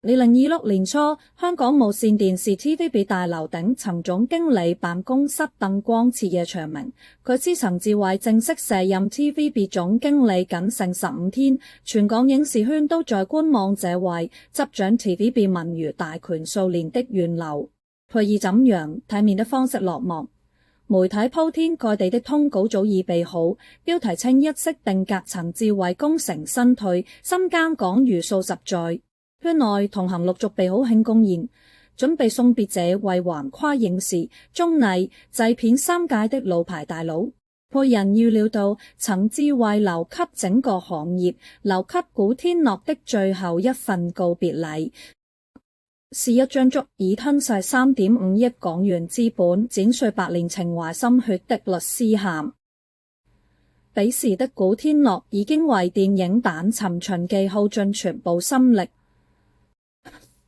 2026年初，香港無綫電視 TVB 大樓頂層總經理辦公室燈光徹夜長明，佢知陳志偉正式卸任 TVB 總經理僅剩15天，全港影視圈都在觀望這位執掌 TVB 文娛大權數年的元老配以怎樣體面的方式落幕。媒體鋪天蓋地的通稿早已備好，標題稱一式定格陳志偉功成身退，深耕港娛數十載。圈內同行陸續備好慶功宴，準備送別這位橫跨影視、綜藝、製片三界的老牌大佬。配人預料到陳志偉留給整個行業、留給古天樂的最後一份告別禮，是一張足以吞噬3.5億港元資本、剪碎百年情懷心血的律師函。彼時的古天樂已經為電影版《尋秦記》耗盡全部心力。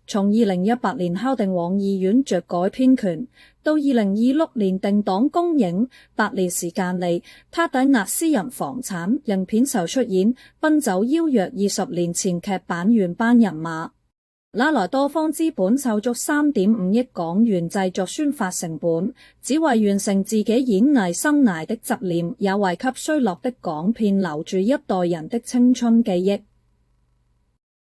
從2018年敲定往議院著改編權，到2026年定檔公映，8年時間裏，他抵押私人房產，讓片酬出演，奔走邀約20年前劇版原班人馬，拉來多方資本湊足3.5億港元製作宣發成本，只為完成自己演藝生涯的執念，也為給衰落的港片留住一代人的青春記憶。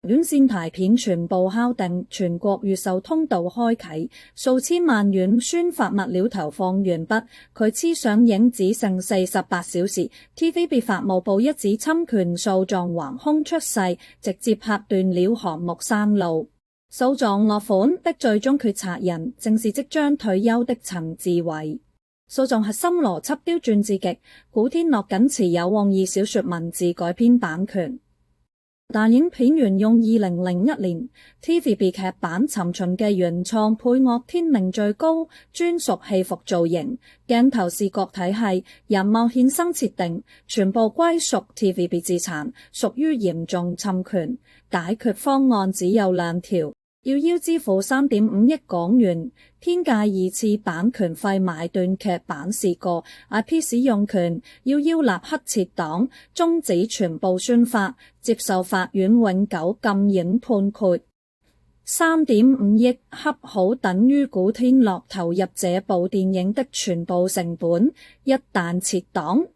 院線排片全部敲定，全國預售通道開啟，數千萬元宣發物料投放完畢，佢黐上映只剩48小時。TVB 法務部一紙侵權訴狀橫空出世，直接拍斷了項目生路。訴狀落款的最終決策人正是即將退休的陳志偉。訴狀核心邏輯刁鑽至極，古天樂僅持有往二小說文字改編版權。但影片沿用2001年 TVB 劇版《尋秦記》原創配樂天命最高，專屬戲服造型、鏡頭視覺體系、人物衍生設定，全部歸屬 TVB 資產，屬於嚴重侵權。解決方案只有兩條。要支付3.5億港元天價2次版權費買斷劇版視覺 IP 使用權，要立刻撤檔，終止全部宣發，接受法院永久禁映判決。3.5億恰好等於古天樂投入這部電影的全部成本，一旦撤檔，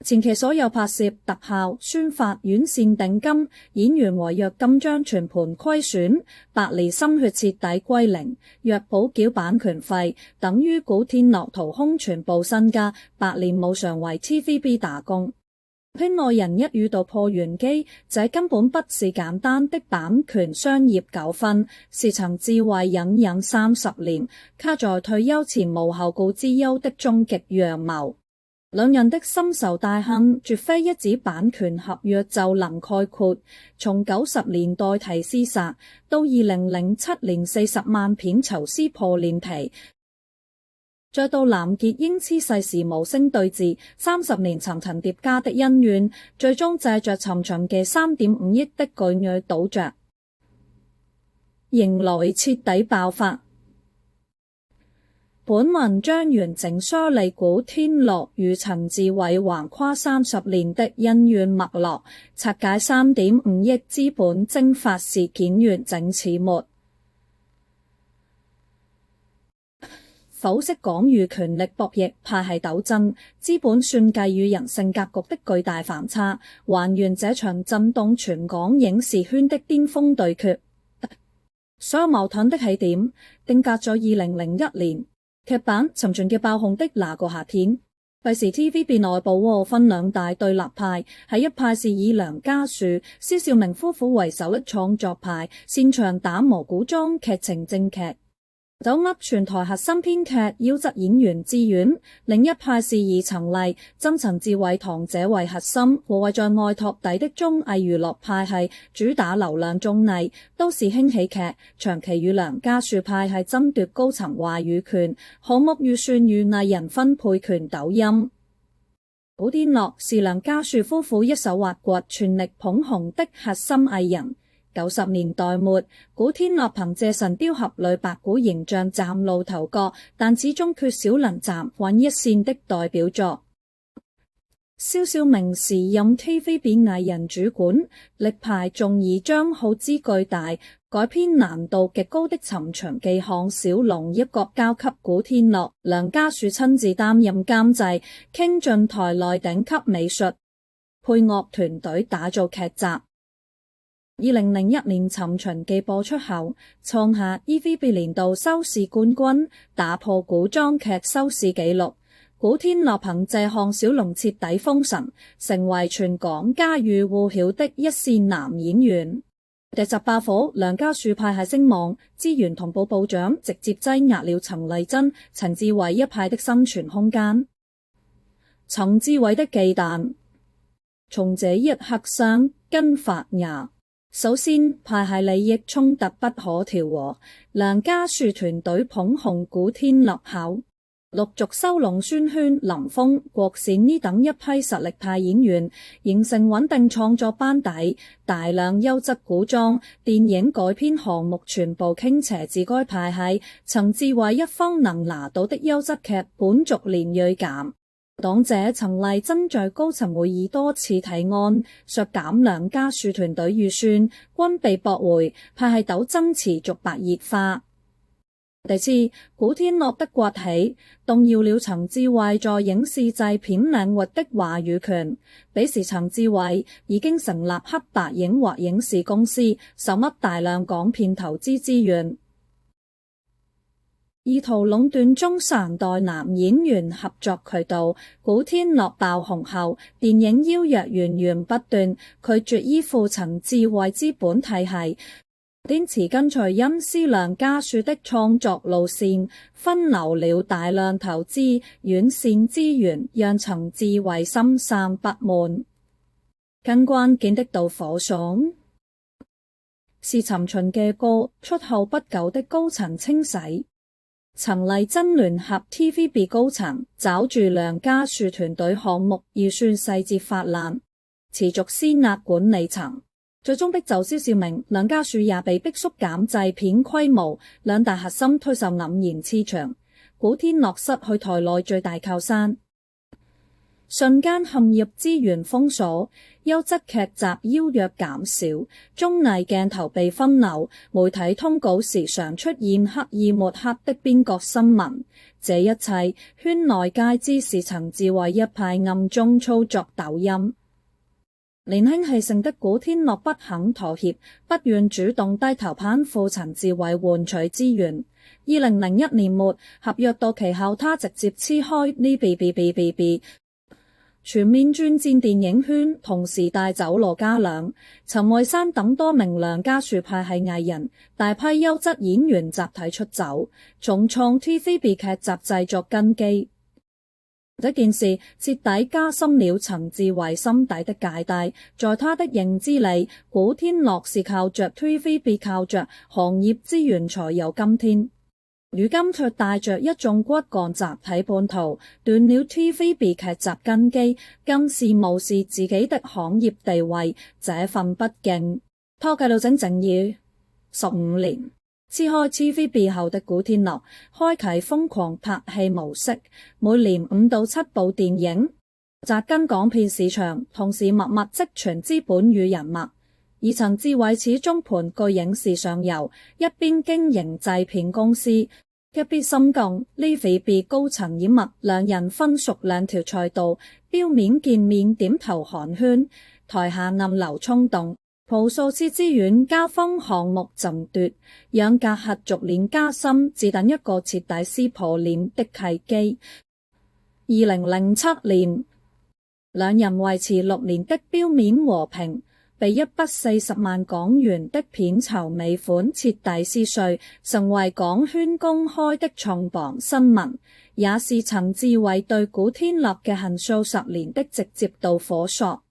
前期所有拍攝、特效、宣發、院線定金、演員違約金將全盤虧損，8年心血徹底歸零。若補繳版權費，等於古天樂掏空全部身家，8年無償為 TVB 打工。圈內人一語道破玄機，這根本不是簡單的版權商業糾紛，是陳志偉隱忍30年，卡在退休前無後顧之憂的終極陽謀。兩人的深仇大恨，絕非一紙版權合約就能概括。從90年代提屍殺，到2007年40萬片囚撕破臉皮，再到藍潔瑛痴世時無聲對峙，30年層層疊加的恩怨，最終借着尋秦記3.5億的巨額賭着，迎來徹底爆發。本文將完整梳理古天樂與陳志偉橫跨30年的恩怨脈絡，拆解3.5億資本蒸發事件完整始末，剖析港娛權力博弈、派系鬥爭、資本算計與人性格局的巨大反差，還原這場震動全港影視圈的巔峰對決。所有矛盾的起點定格在2001年。劇版《尋秦記》爆紅的那個夏天，彼時 TVB 內部分兩大對立派，係一派是以梁家樹、蕭兆明夫婦為首的創作派，擅長打磨古裝劇情正劇，走噏全台核心編劇、優質演員資源；另一派是以陳麗、曾陳志偉堂姐為核心，和為在外托底的綜藝娛樂派系，主打流量綜藝、都市輕喜劇，長期與梁家樹派系爭奪高層話語權、項目預算與藝人分配權抖音。古天樂是梁家樹夫婦一手挖掘、全力捧紅的核心藝人。90年代末，古天樂憑借《神鵰俠侶》白骨形象嶄露頭角，但始終缺少能站穩一線的代表作。蕭兆明時任 TVB 藝人主管，力排眾議張浩之巨大，改編難度極高的尋秦記項小龍一角交給古天樂、梁家樹親自擔任監製，傾盡台內頂級美術配樂團隊打造劇集。2001年尋秦記播出後，創下 TVB 年度收視冠軍，打破古裝劇收視紀錄。古天樂憑借項小龍徹底封神，成為全港家喻戶曉的一線男演員。劇集爆火，梁家樹派系聲望，資源同步暴漲，直接擠壓了陳麗珍、陳志偉一派的生存空間。陳志偉的忌憚，從這一刻生根發芽。首先，派系利益衝突不可調和，梁家樹團隊捧紅古天樂後，陸續收攏孫軒、林峰、郭羨呢等一批實力派演員，形成穩定創作班底，大量優質古裝電影改編項目全部傾斜至該派系。陳志偉一方能拿到的優質劇本逐年銳減。黨姐陳麗珍在高層會議多次提案削減梁家樹團隊預算，均被駁回，派系鬥爭持續白熱化。第次，古天樂的崛起動搖了陳志偉在影視製片領域的話語權。彼時陳志偉已經成立黑白影或影視公司，手握大量港片投資資源，意圖壟斷中生代男演員合作渠道。古天樂爆紅後，電影邀約源源不斷，拒絕依附陳志偉資本體系，堅持跟隨恩師梁家樹的創作路線，分流了大量投資院線資源，讓陳志偉心生不滿。更關鍵的導火索是尋秦記播出後不久的高層清洗。陳麗珍聯合 TVB 高層抓住梁家樹團隊項目預算細節發難，持續施壓管理層，最終逼就蕭兆明、梁家樹也被逼縮減製片規模，兩大核心推手黯然離場，古天樂失去台內最大靠山，瞬間陷入資源封鎖，優質劇集邀約減少，綜藝鏡頭被分流，媒體通稿時常出現刻意抹黑的邊角新聞。這一切圈內皆知是陳志偉一派暗中操作抖音。年輕氣盛的古天樂不肯妥協，不願主動低頭攀附陳志偉換取資源。2001年末合約到期後，他直接黐開呢 B，全面轉戰電影圈，同時帶走羅嘉良、陳慧珊等多名梁家樹派系藝人，大批優質演員集體出走，重創 TVB 劇集製作根基。這件事徹底加深了陳志偉心底的芥蒂，在他的認知裏，古天樂是靠着 TVB 靠着行業資源才有今天。如今卻帶着一眾骨幹集體叛徒，斷了 TVB 劇集根基，更是無視自己的行業地位，這份不敬拖計到整15年。撕開 TVB 後的古天樂，開啟瘋狂拍戲模式，每年5到7部電影，扎根港片市場，同時默默積存資本與人脈。而陳志偉始終盤踞影視上游，一邊經營製片公司，一邊深耕 TVB 高層演脈，兩人分屬兩條賽道，表面見面點頭寒暄，台下暗流衝動，無數次資源交鋒項目爭奪，讓隔閡逐年加深，只等一個徹底撕破臉的契機。2007年，兩人維持6年的表面和平，被一筆40萬港元的片酬尾款徹底撕碎，成為港圈公開的重磅新聞，也是陳志偉對古天樂嘅恨數10年的直接導火索。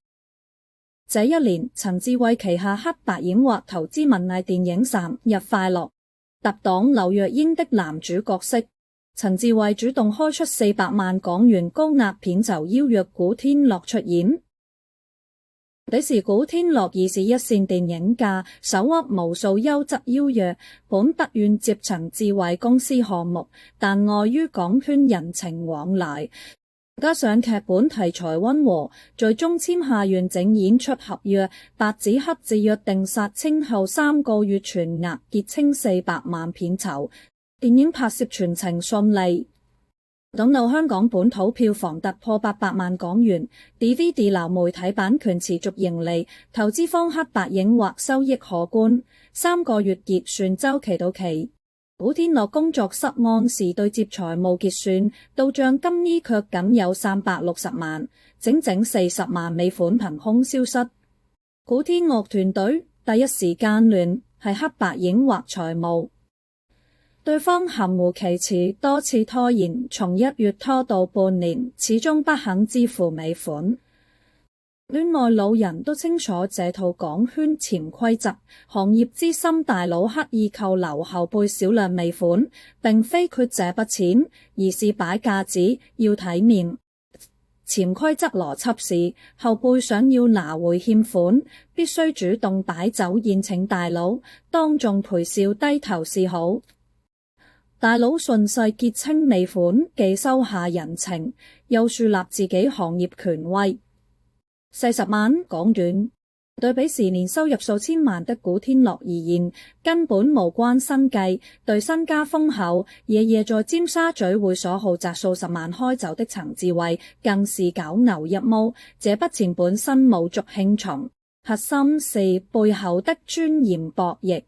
這一年，陳志偉旗下黑白影畫投資文藝電影《3日快樂》，搭檔劉若英的男主角色，陳志偉主動開出400萬港元高額片酬邀約古天樂出演。彼時古天樂已是一線電影家，手握無數優質邀約，本不願接陳志偉公司項目，但礙於港圈人情往來，加上劇本題材溫和，最終簽下完整演出合約，白紙黑字約定殺青後3個月全額結清400萬片酬，電影拍攝全程順利。等到香港本土票房突破800萬港元 ，DVD 流媒體版權持續盈利，投資方黑白影畫收益可觀，3個月結算週期到期。古天樂工作室按時對接財務結算，到賬金衣卻僅有360萬，整整40萬尾款憑空消失。古天樂團隊第一時間聯繫黑白影畫財務，對方含糊其辭，多次拖延，從1月拖到半年，始終不肯支付尾款。圈內老人都清楚這套港圈潛規則，行業資深大佬刻意扣留後輩少量尾款，並非缺這筆錢，而是擺架子要體面。潛規則邏輯是，後輩想要拿回欠款，必須主動擺酒宴請大佬，當眾陪笑低頭示好。大佬順勢結清尾款，既收下人情，又樹立自己行業權威。40萬港元，對比時年收入數千萬的古天樂而言，根本無關生計。對身家豐厚、夜夜在尖沙咀會所豪宅數十萬開酒的曾志偉，更是九牛一毛。這筆錢本身無足輕重，核心是背後的尊嚴博弈。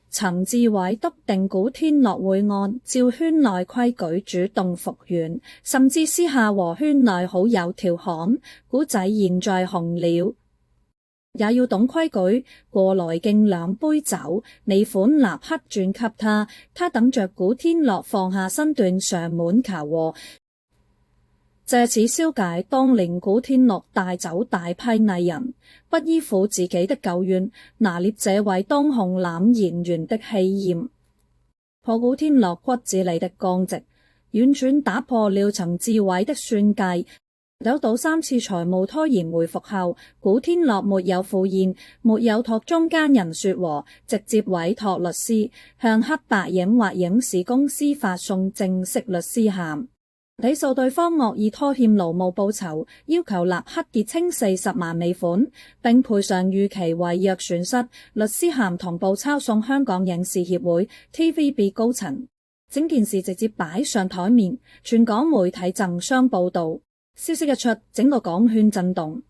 曾志偉篤定古天樂會按照圈內規矩主動復原，甚至私下和圈內好友調侃：古仔現在紅了，也要懂規矩。過來敬兩杯酒，尾款立刻轉給他，他等着古天樂放下身段上門求和，借此消解當年古天樂帶走大批藝人，不依附自己的舊怨，拿捏這位當紅男演員的氣焰，破古天樂骨子裏的剛直，完全打破了曾志偉的算計。得到3次財務拖延回復後，古天樂沒有赴宴，沒有託中間人說和，直接委託律師向黑白影畫影視公司發送正式律師函，起訴對方惡意拖欠勞務報酬，要求立刻結清40萬尾款，並賠償預期違約損失。律師函同步抄送香港影視協會 TVB 高層，整件事直接擺上台面，全港媒體爭相報道。消息一出，整個港圈震動。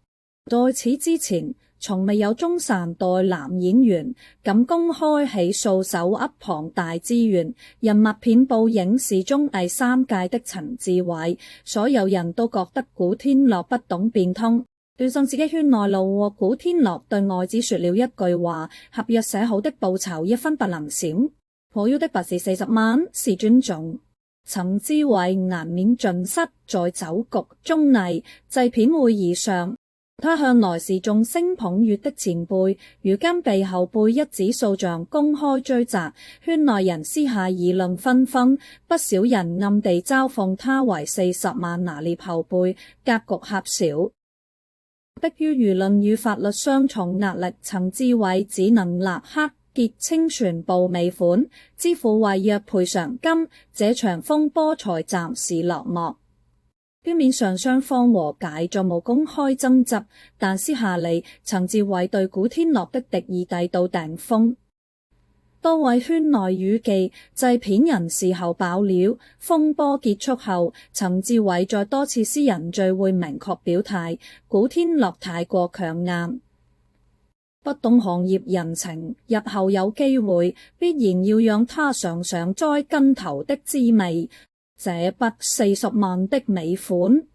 在此之前，從未有中生代男演員敢公開起訴手握龐大資源、人物遍佈影視綜藝3界的陳志偉。所有人都覺得古天樂不懂變通，斷送自己圈內路。古天樂對外只說了一句話：合約寫好的報酬1分不能少，我要的不是40萬，是尊重。陳志偉顏面盡失在酒局、綜藝、製片會議上，他向來是眾星捧月的前輩，如今被後輩一紙訴狀公開追責，圈內人私下議論紛紛，不少人暗地嘲諷他為40萬拿捏後輩，格局狹小。迫於輿論與法律雙重壓力，陳志偉只能立刻結清全部尾款，支付違約賠償金，這場風波才暫時落幕。表面上雙方和解，再無公開爭執，但私下裏，陳志偉對古天樂的敵意遞到頂峰。多位圈內娛記、製片人事後爆料，風波結束後，陳志偉在多次私人聚會明確表態，古天樂太過強硬，不懂行業人情，日後有機會必然要讓他嘗嘗栽跟頭的滋味。這筆40萬的尾款，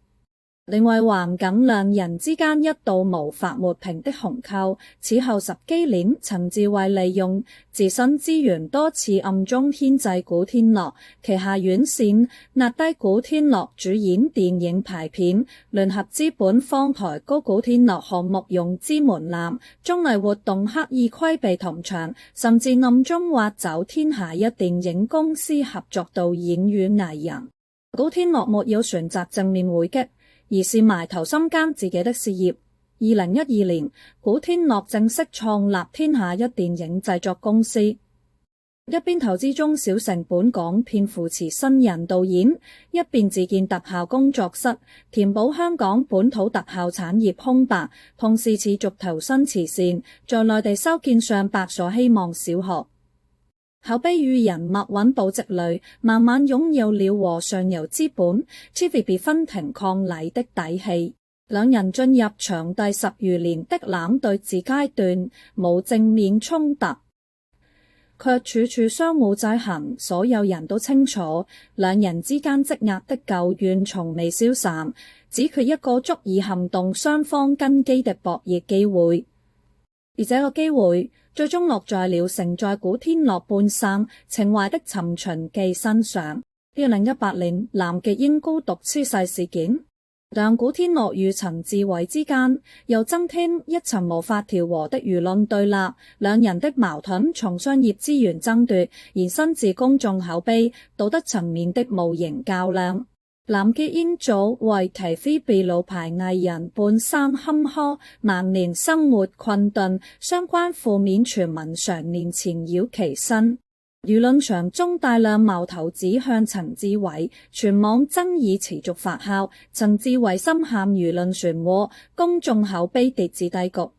另為橫亘兩人之間一度無法抹平的鴻溝。此後10幾年，陳志偉利用自身資源多次暗中牽制古天樂旗下院線，壓低古天樂主演電影排片，聯合資本方抬高古天樂項目融資門檻，綜藝活動刻意規避同場，甚至暗中挖走天下一電影公司合作導演與藝人。古天樂沒有選擇正面回擊，而是埋頭深耕自己的事業。2012年，古天樂正式創立天下一電影製作公司。一邊投資中小成本港片扶持新人導演，一邊自建特效工作室，填補香港本土特效產業空白，同時持續投身慈善，在內地修建上百所希望小學。口碑與人脈穩步積累，慢慢擁有了和上游資本 TVB 分庭抗禮的底氣。兩人進入長達10餘年的冷對峙階段，無正面衝突，卻處處相互制衡，所有人都清楚，兩人之間積壓的舊怨從未消散，只缺一個足以撼動雙方根基的博弈機會。而這個機會最終落在了承載古天樂半生情懷的尋秦記身上。2018年藍潔瑛孤獨辭世事件，讓古天樂與陳志偉之間又增添一層無法調和的輿論對立，兩人的矛盾從商業資源爭奪延伸至公眾口碑、道德層面的無形較量。藍潔瑛早為 TVB 老牌藝人半生坎坷，晚年生活困頓，相關負面傳聞常年纏繞其身。輿論場中大量矛頭指向陳志偉，全網爭議持續發酵，陳志偉深陷輿論漩渦，公眾口碑跌至低谷。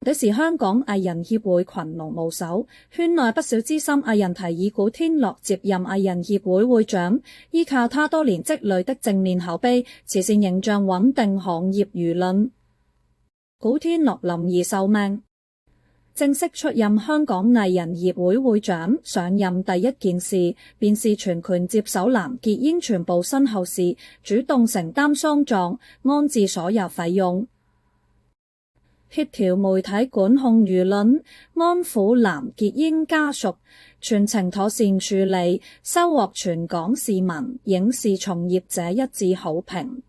這時香港藝人協會群龍無首，圈內不少資深藝人提議古天樂接任藝人協會會長，依靠他多年積累的正面口碑、慈善形象穩定行業輿論。古天樂臨而受命，正式出任香港藝人協會會長，上任第一件事便是全權接手藍潔瑛全部身後事，主動承擔喪葬、安置所有費用，協調媒體管控輿論，安撫藍潔瑛家屬，全程妥善處理，收穫全港市民、影視從業者一致好評。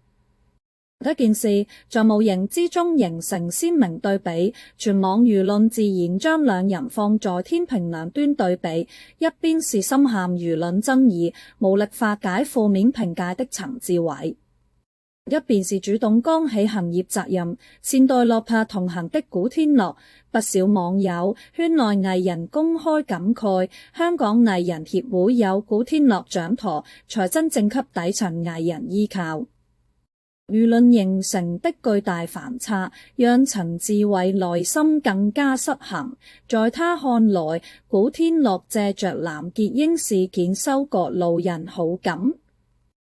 一件事在無形之中形成鮮明對比，全網輿論自然將兩人放在天平兩端對比，一邊是深陷輿論爭議、無力化解負面評價的陳志偉，一邊是主動扛起行業責任、善待落魄同行的古天樂。不少網友、圈內藝人公開感慨，香港藝人協會有古天樂掌舵，才真正給底層藝人依靠。輿論形成的巨大反差，讓陳志偉內心更加失衡。在他看來，古天樂借着藍潔瑛事件收割路人好感。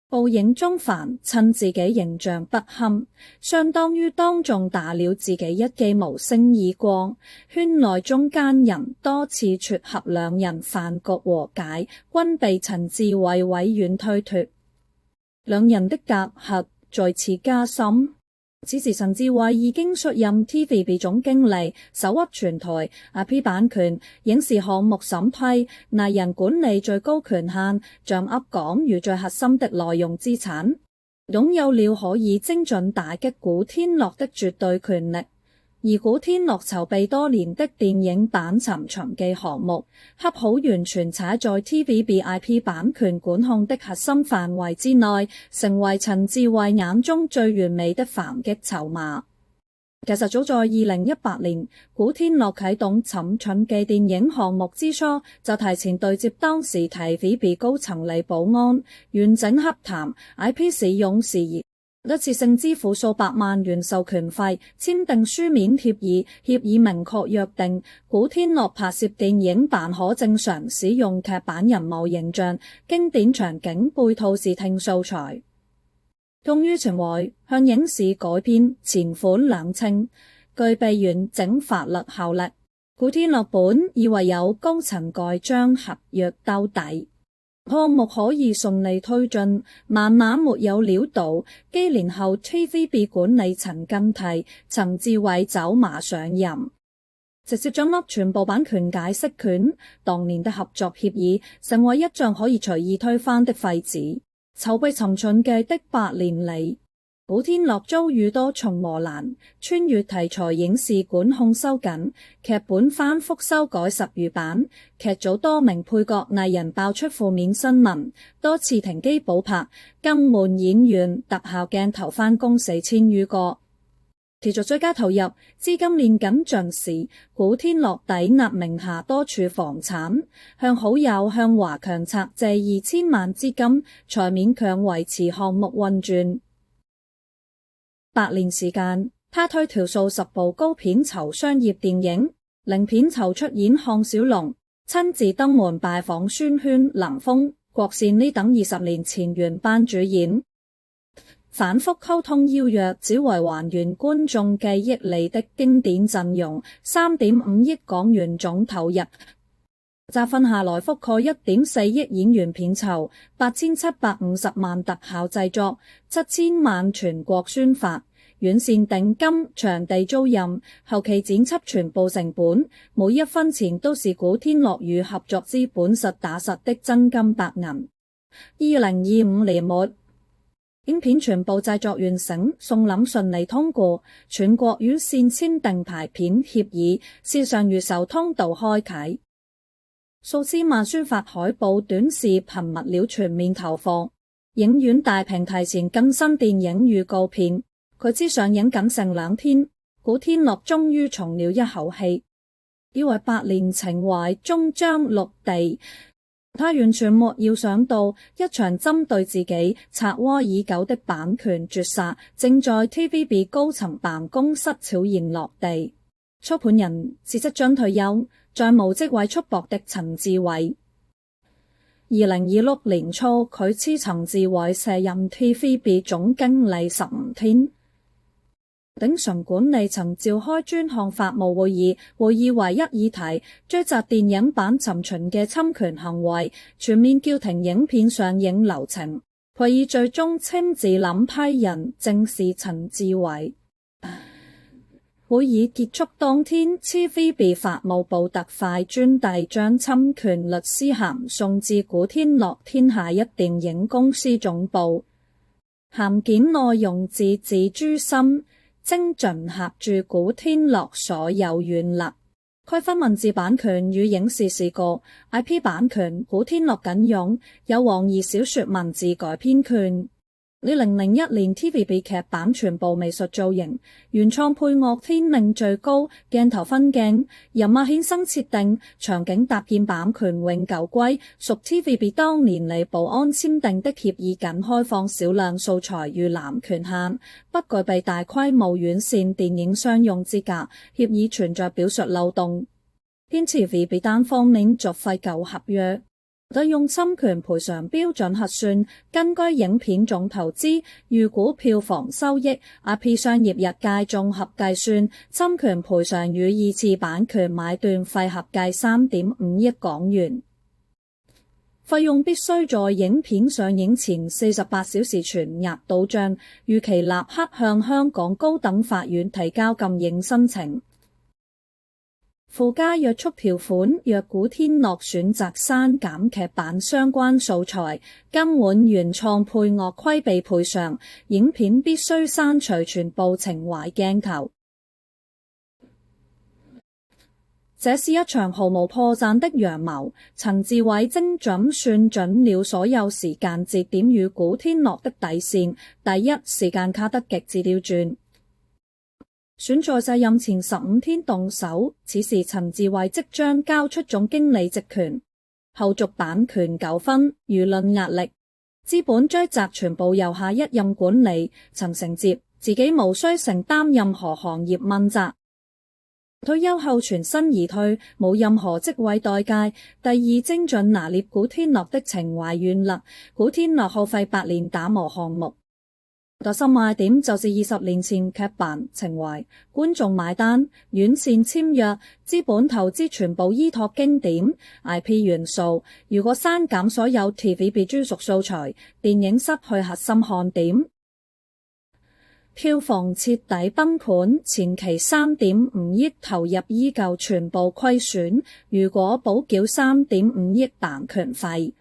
報影中凡趁自己形象不堪，相當於當眾打了自己一記無聲耳光。圈內中間人多次撮合兩人飯局和解，均被陳志偉委婉推脫，兩人的隔閡再次加深。此時陳志偉已經出任 TVB 總經理，手握全台 IP 版權、影視項目審批、藝人管理最高權限，掌握港娛最核心的內容資產，擁有了可以精準打擊古天樂的絕對權力。而古天樂籌備多年的電影版《尋秦記》項目，恰好完全踩在 TVB IP 版權管控的核心範圍之內，成為陳志偉眼中最完美的反擊籌碼。其實早在2018年，古天樂啟動《尋秦記》電影項目之初，就提前對接當時 TVB 高層嚟保安，完整洽談 IP 使用事宜。一次性支付數百萬元授權費，簽訂書面協議，協議明確約定古天樂拍攝電影版可正常使用劇版人物形象、經典場景配套視聽素材，用於情懷向影視改編，前款兩清，具備完整法律效力。古天樂本以為有高層蓋章合約兜底，項目可以順利推進，慢慢沒有料到，幾年後 TVB 管理層更替，陳志偉走馬上任，直接掌握全部版權解釋權。當年的合作協議成為一張可以隨意推翻的廢紙。籌備《尋秦記》的8年嚟，古天樂遭遇多重磨難，穿越題材影視管控收緊，劇本反覆修改10餘版，劇組多名配角藝人爆出負面新聞，多次停機補拍，更換演員，特效鏡頭翻工4000餘個。持續追加投入，資金鏈緊張時，古天樂抵押名下多處房產，向好友向華強拆借2000萬資金，才勉強維持項目運轉。8年時間，他推條數10部高片酬商業電影，零片酬出演項小龍，親自登門拜訪孫軒、林峰、郭羨呢等20年前原班主演。反覆溝通邀約，只為還原觀眾記憶裡的經典陣容。3.5億港元總投入，集分下來覆蓋1.4億演員片酬，8750萬特效製作，7000萬全國宣發，院線定金、場地租賃、後期剪輯全部成本，每一分錢都是古天樂與合作資本實打實的真金白銀。2025年末，影片全部製作完成，送審順利通過，全國院線簽訂排片協議，線上預售通道開啟，數千萬宣發海報、短視頻物料全面投放，影院大屏提前更新電影預告片。佢知上映僅剩2天，古天樂終於鬆了一口氣，以為8年情懷終將落地。他完全沒有想到，一場針對自己拆窩已久的版權絕殺，正在 TVB 高層辦公室悄然落地。操盤人是即將退休、在無職位束縛的陳志偉。2026年初，佢辭陳志偉卸任 TVB 總經理15天。頂層管理層召開專項法務會議，會議唯一議題追責電影版《尋秦》嘅侵權行為，全面叫停影片上映流程。會議最終親自諗批人，正是陳志偉。會議結束當天，TVB 法務部特快專遞將侵權律師函送至古天樂天下一電影公司總部，函件內容字字誅心，精準合住古天樂所有軟肋，區分文字版權與影視視覺 IP 版權，古天樂僅擁有黃易小說文字改編權。2001年 TVB 劇版全部美術造型，原創配樂天令最高，鏡頭分鏡、人物衍生設定、場景搭建版權永久歸屬 TVB 當年嚟保安簽訂的協議，僅開放少量素材與濫權限，不具備大規模院線電影商用資格，協議存在表述漏洞。堅持 TVB 單方面作廢舊合約，對用侵權賠償標準核算，根據影片總投資、預估票房收益、IP 商業日價綜合計算，侵權賠償與2次版權買斷費合計3.5億港元。費用必須在影片上映前48小時全額到賬，逾期立刻向香港高等法院提交禁影申請。附加約束條款，若古天樂選擇刪減劇版相關素材，更換原創配樂規避賠償，影片必須刪除全部情懷鏡頭。這是一場毫無破綻的陽謀，陳志偉精準算準了所有時間節點與古天樂的底線。第一，時間卡得極之刁鑽。選在卸任前15天動手，此時陳志偉即將交出總經理職權，後續版權糾紛、輿論壓力、資本追責全部由下一任管理層承接，自己無需承擔任何行業問責。退休後全身而退，冇任何職位待界。第二，精準拿捏古天樂的情懷軟肋，古天樂耗費8年打磨項目。核心賣點就是20年前劇版情懷，觀眾買單，院線簽約，資本投資全部依託經典 IP 元素。如果刪減所有 TVB 專屬素材，電影失去核心看點，票房徹底崩盤。前期3.5億投入依舊全部虧損，如果補繳3.5億版權費，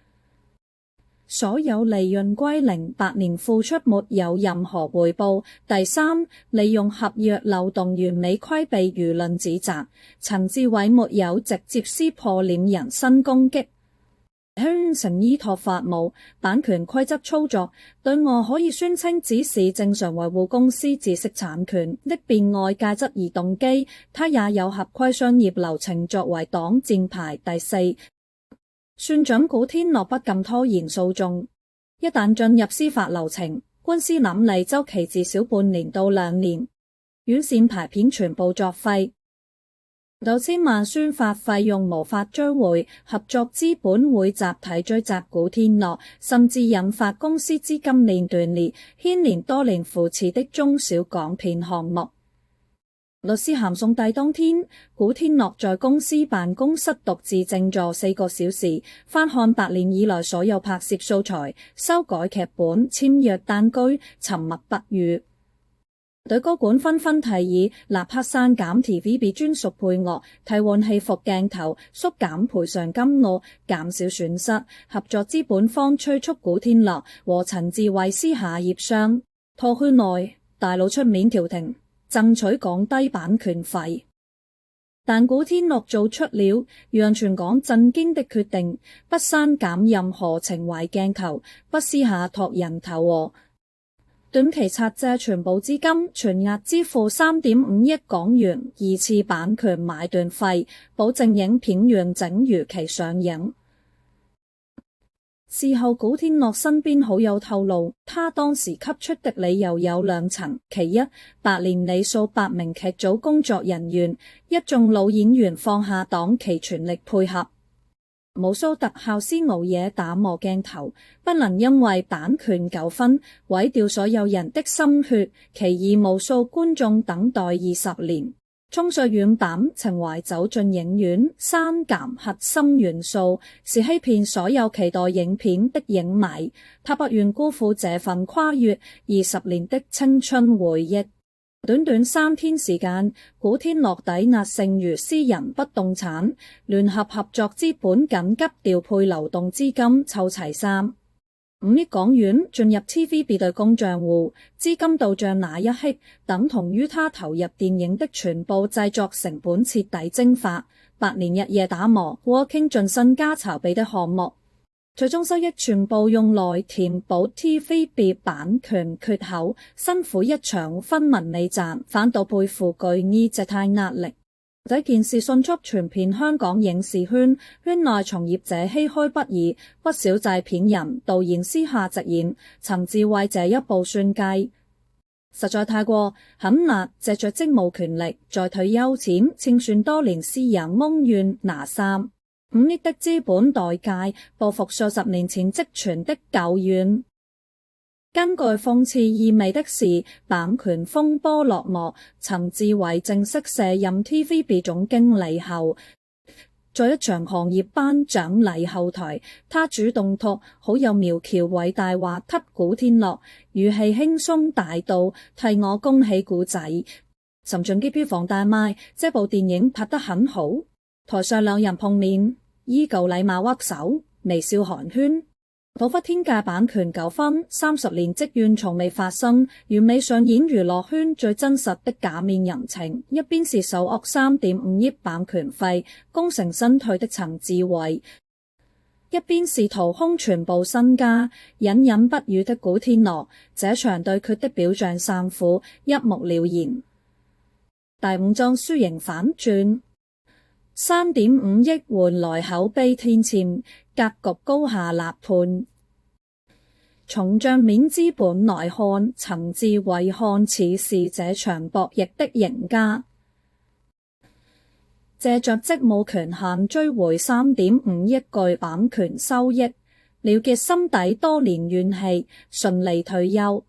所有利潤歸零，8年付出沒有任何回報。第三，利用合約漏洞完美規避輿論指責，陳志偉沒有直接撕破臉人身攻擊。香城依託法務版權規則操作，對外可以宣稱只是正常維護公司知識產權的辯外界質疑動機，他也有合規商業流程作為擋箭牌。第四，船長古天樂不禁拖延訴訟，一旦進入司法流程，官司審理週期至少半年到2年，院線排片全部作廢。9000萬宣發費用無法追回，合作資本會集體追責古天樂，甚至引發公司資金鏈斷裂，牽連多年扶持的中小港片項目。律師函送遞當天，古天樂在公司辦公室獨自靜坐4個小時，翻看8年以來所有拍攝素材，修改劇本，簽約單居，沉默不語。對高管紛紛提議立刻刪減 TVB 專屬配樂，替換戲服鏡頭，縮減賠償金額，減少損失。合作資本方催促古天樂和陳志偉私下協商，拖圈內大佬出面調停，爭取降低版權費。但古天樂做出了讓全港震驚的決定，不刪減任何情懷鏡頭，不私下托人頭和短期拆借全部資金，全額支付3.5億港元2次版權買斷費，保證影片完整如期上映。事後古天樂身邊好友透露，他當時給出的理由有2層：其一，8年裏數百名劇組工作人員、一眾老演員放下檔期全力配合，無數特效師熬夜打磨鏡頭，不能因為版權糾紛毀掉所有人的心血。其二，無數觀眾等待20年，衝碎院版情懷走進影院，刪減核心元素是欺騙所有期待影片的影迷。他不願辜負這份跨越20年的青春回憶。短短3天時間，古天樂抵押剩餘私人不動產，聯合合作資本緊急調配流動資金，湊齊3.5億港元進入 TVB 對公賬戶，資金到賬那一刻，等同於他投入電影的全部製作成本徹底蒸發。8年日夜打磨 working 盡身家籌備的項目，最終收益全部用來填補 TVB 版權缺口，辛苦一場分文未賺，反倒背負巨億借貸壓力。這件事迅速傳遍香港影視圈，圈內從業者唏噓不已，不少製片人、導演私下直言，陳志偉這一步算計實在太過狠辣，借着職務權力，在退休前清算多年私人恩怨，拿3.5億的資本代價報復數十年前積存的舊怨。根據諷刺意味的是，版權風波落幕，陳志偉正式卸任 TVB 總經理後，在一場行業頒獎禮後台，他主動託好友苗僑偉大話給古天樂，語氣輕鬆大度，替我恭喜古仔，沉進擊票房大賣，這部電影拍得很好。台上兩人碰面，依舊禮貌握手，微笑寒暄。彷彿天價版權糾紛30年積怨從未發生，完美上演娛樂圈最真實的假面人情。一邊是手握3.5億版權費功成身退的陳志偉，一邊是掏空全部身家隱忍不語的古天樂。這場對決的表象散苦，一目了然。第5章輸贏反轉，3.5億換來口碑天塹，格局高下立判。從賬面資本來看，陳志偉看似是這場博弈的贏家，借着職務權限追回3.5億巨版權收益，了結心底多年怨氣，順利退休，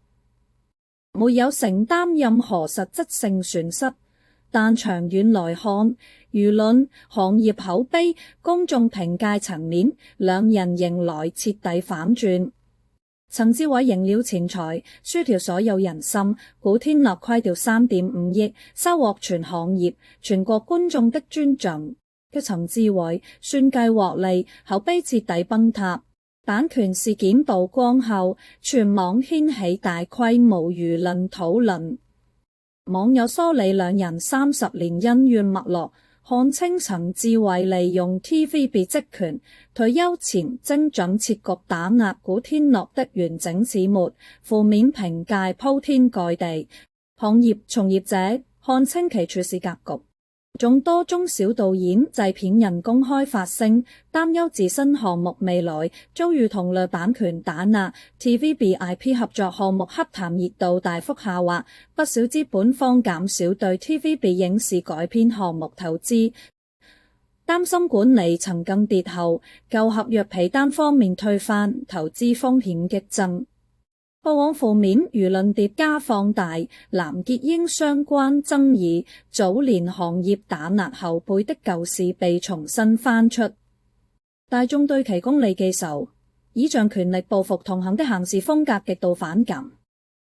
沒有承擔任何實質性損失。但長遠來看，輿論、行業口碑、公眾評價層面，兩人迎來徹底反轉。陳志偉贏了錢財，輸掉所有人心；古天樂虧掉3.5億，收穫全行業、全國觀眾的尊重。嘅陳志偉算計獲利，口碑徹底崩塌。版權事件曝光後，全網掀起大規模輿論討論。網友梳理兩人30年恩怨脈絡，看稱陳志偉利用 TVB 職權退休前精準設局打壓古天樂的完整始末，負面評價鋪天蓋地，行業從業者看清其處事格局。眾多中小導演、製片人公開發聲，擔憂自身項目未來遭遇同類版權打壓 ，TVB IP 合作項目洽談熱度大幅下滑，不少資本方減少對 TVB 影視改編項目投資，擔心管理層更迭後，舊合約被單方面推翻，投資風險激增。過往負面輿論疊加放大，藍潔瑛相關爭議，早年行業打壓後輩的舊事被重新翻出，大眾對其功利記仇、倚仗權力報復同行的行事風格極度反感。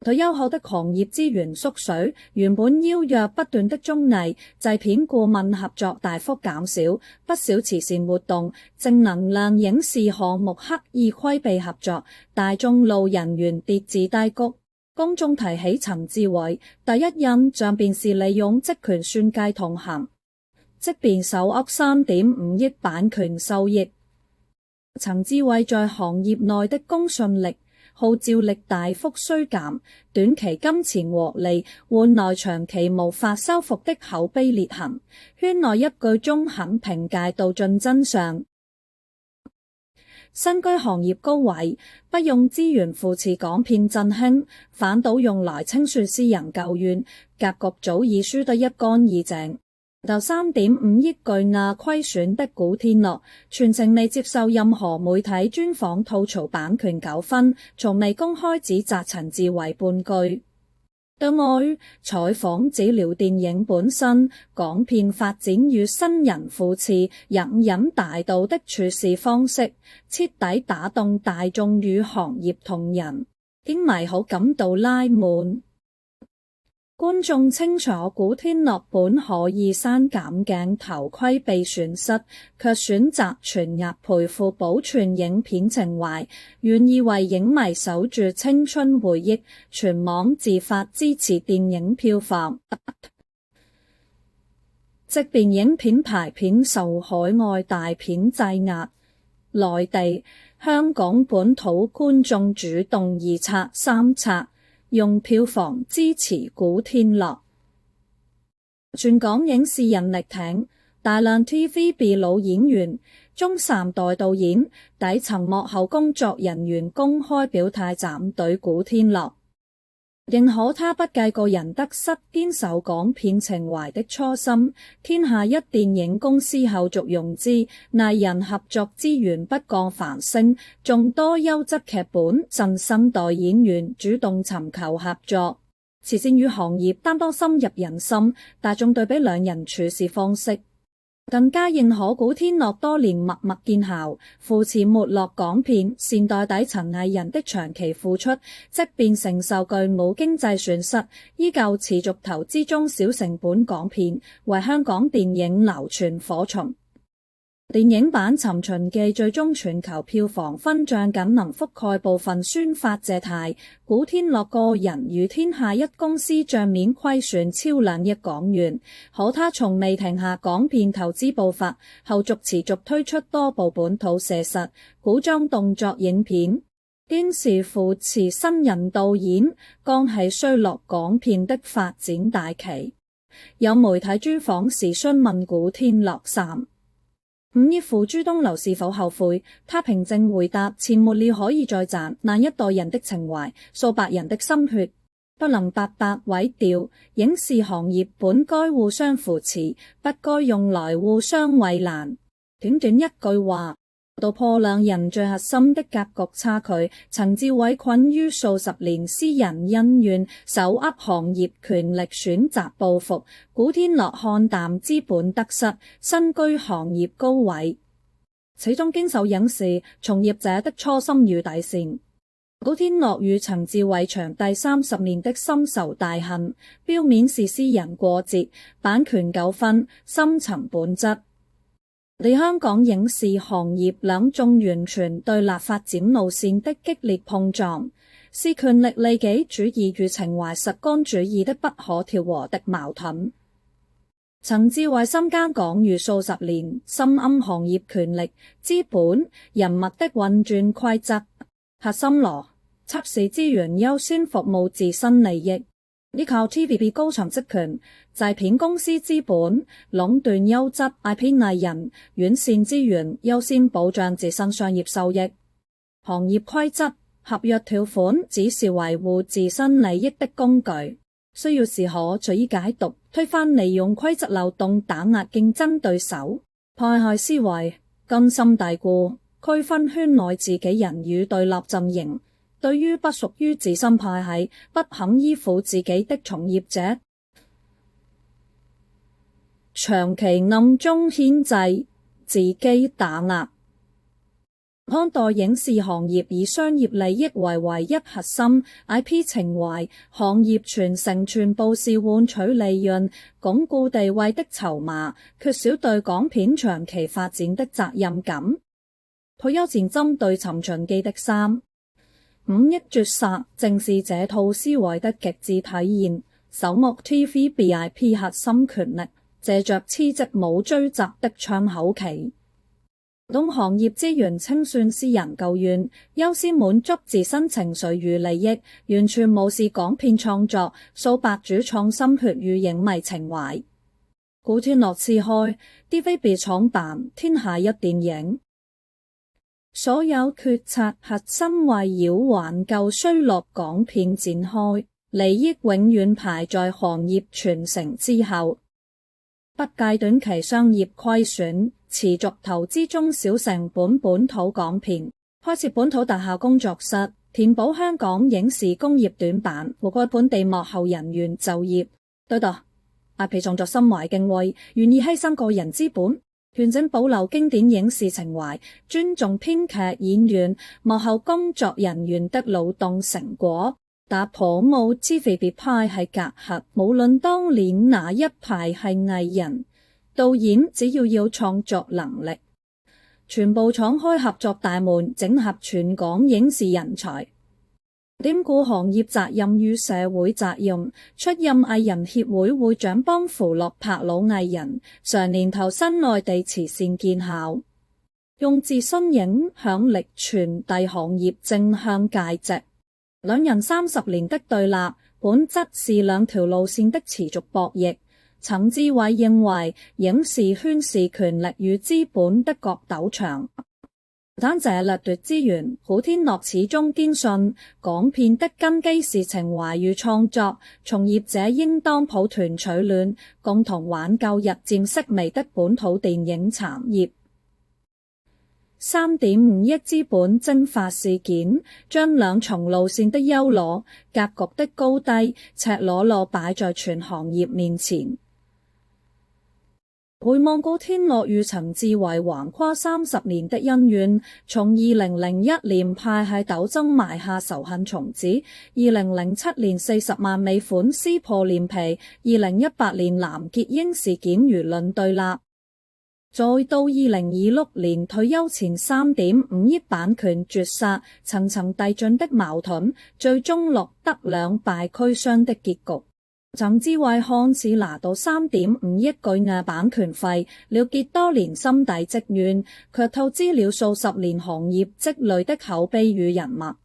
退休後的行業資源縮水，原本邀約不斷的綜藝、製片顧問合作大幅減少，不少慈善活動、正能量影視項目刻意規避合作，大眾路人緣跌至低谷。公眾提起陳志偉，第一印象便是利用職權算計同行，即便手握3.5億版權收益，陳志偉在行業內的公信力、號召力大幅衰減，短期金錢獲利換來長期無法修復的口碑裂痕。圈內一句中肯評價道盡真相。身居行業高位，不用資源扶持港片振興，反倒用來清算私人舊怨，格局早已輸得一乾二淨。就3.5億巨額虧損的古天樂，全程未接受任何媒體專訪吐槽版權糾紛，從未公開指責陳志偉半句。對外採訪只聊電影本身，港片發展與新人扶持、隱忍大道的處事方式，徹底打動大眾與行業同仁，影迷好感到拉滿。觀眾清楚古天樂本可以刪減鏡頭規避損失，卻選擇全額賠付保存影片情懷，願意為影迷守住青春回憶，全網自發支持電影票房。即便影片排片受海外大片擠壓，內地、香港本土觀眾主動二刷三刷，用票房支持古天樂。全港影視人力挺，大量 TVB 老演員、中三代導演、底層幕後工作人員公開表態站隊古天樂，認可他不計個人得失，堅守港片情懷的初心。天下一電影公司後續融資，藝人合作資源不降反升，眾多優質劇本、新生代演員主動尋求合作。慈善與行業擔當深入人心，大眾對比兩人處事方式，更加認可古天樂多年默默見效，扶持沒落港片，善待底層藝人的長期付出，即便承受巨額經濟損失，依舊持續投資中小成本港片，為香港電影流傳火重。電影版《尋秦記》最終全球票房分賬僅能覆蓋部分宣發借貸，古天樂個人與天下一公司賬面虧損超2億港元，可他從未停下港片投資步伐，後續持續推出多部本土寫實、古裝動作影片，堅持扶持新人導演，剛係衰落港片的發展大旗。有媒體專訪時詢問古天樂5億付諸東流是否後悔，他平靜回答：錢沒了可以再賺，但一代人的情懷、數百人的心血不能白白毀掉。影視行業本該互相扶持，不該用來互相為難。短短一句話，道破兩人最核心的格局差距。陳志偉困於數十年私人恩怨，手握行業權力選擇報復；古天樂看淡資本得失，身居行業高位，始終堅守影視從業者的初心與底線。古天樂與陳志偉長達30年的深仇大恨，表面是私人過節，版權糾紛，深層本質嚟香港影視行業兩種完全對立發展路線的激烈碰撞，是權力利己主義與情懷實幹主義的不可調和的矛盾。陳志偉深耕港娛數十年，深諳行業權力、資本、人脈的運轉規則。核心邏輯是資源優先服務自身利益，依靠 TVB 高層職權、製片公司資本壟斷優質 IP 藝人，院線資源優先保障自身商業收益。行業規則、合約條款只是維護自身利益的工具，需要時可隨意解讀、推翻利用規則漏洞打壓競爭對手。派系思維根深蒂固，區分圈內自己人與對立陣營。對於不屬於自身派系、不肯依附自己的從業者，長期暗中牽制、自己打壓。看待影視行業以商業利益為唯一核心 ，IP 情懷、行業傳承全部是換取利潤、鞏固地位的籌碼，缺少對港片長期發展的責任感。退休前針對《尋秦記》的3、5億絕殺，正是這套思維的極致體現。首幕 TVB IP 核心權力，借着雌激冇追責的窗口期。懂行業資源清算私人舊怨，優先滿足自身情緒與利益，完全無視港片創作數百主創心血與影迷情懷。古天樂辭開 TVB 創辦天下一電影，所有決策核心圍繞挽救衰落港片展開，利益永遠排在行業傳承之後，不計短期商業虧損。持續投資中小成本本土港片，開設本土特效工作室，填補香港影視工業短板，覆蓋本地幕後人員就業。對待 IP 創作心懷敬畏，願意犧牲個人資本，完整保留經典影視情懷，尊重編劇、演員、幕後工作人員的勞動成果，打破冇 TVB 派系隔閡。無論當年哪一派系藝人、導演，只要有創作能力，全部敞開合作大門，整合全港影視人才，兼顧行業責任與社會責任。出任藝人協會會長，幫扶落魄老藝人，常年投身內地慈善建校，用自身影響力傳遞行業正向價值。兩人30年的對立，本質是兩條路線的持續博弈。陳志偉認為，影視圈是權力與資本的角鬥場，單借掠奪資源。古天樂始終堅信，港片的根基是情懷與創作，從業者應當抱團取暖，共同挽救日漸式微的本土電影產業。3.5億資本蒸發事件，將兩重路線的優劣、格局的高低，赤裸裸擺在全行業面前。回望古天樂與陳志偉橫跨30年的恩怨，從2001年派系鬥爭埋下仇恨種子，2007年40萬美款撕破臉皮，2018年藍潔瑛事件輿論對立，再到2026年退休前3.5億版權絕殺，層層遞進的矛盾，最終落得兩敗俱傷的結局。陳志偉看似拿到3.5億巨額版權費，了結多年心底積怨，卻透支了數十年行業積累的口碑與人脈。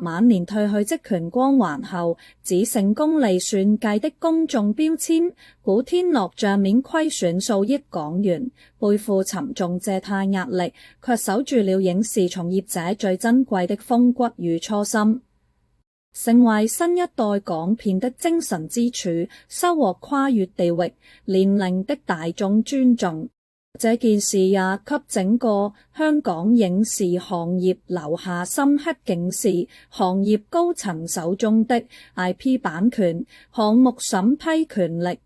晚年褪去職權光環後，只剩功利算計的公眾標籤。古天樂賬面虧損數億港元，背負沉重借貸壓力，卻守住了影視從業者最珍貴的風骨與初心，成為新一代港片的精神支柱，收穫跨越地域、年齡的大眾尊重。這件事也給整個香港影視行業留下深刻警示：行業高層手中的 IP 版權、項目審批權力，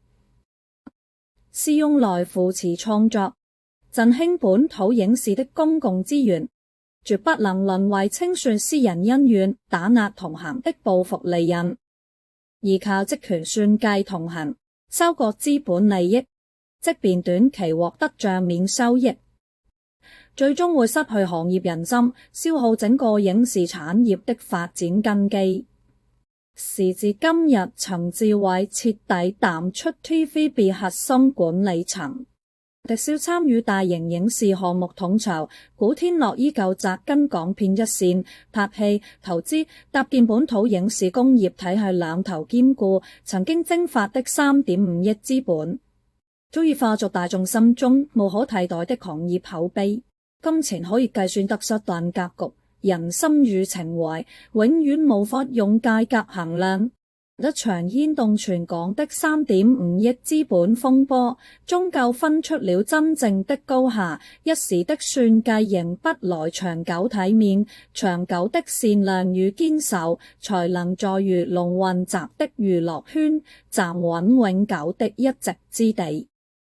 是用來扶持創作、振興本土影視的公共資源，絕不能淪為清算私人恩怨、打壓同行的報復利刃，依靠職權算計同行，收割資本利益。即便短期獲得賬面收益，最終會失去行業人心，消耗整個影視產業的發展根基。時至今日，陳志偉徹底淡出 TVB 核心管理層。迪少參與大型影視項目統籌，古天樂依舊紮跟港片一線，拍戲、投資、搭建本土影視工業體系兩頭兼顧，曾經蒸發的3.5億資本，早已化作大眾心中無可替代的行業口碑。金錢可以計算得失，但格局、人心與情懷永遠無法用價格衡量。一場牽動全港的3.5億資本風波，終究分出了真正的高下。一時的算計贏不來長久體面，長久的善良與堅守，才能在魚龍混雜的娛樂圈站穩永久的一席之地。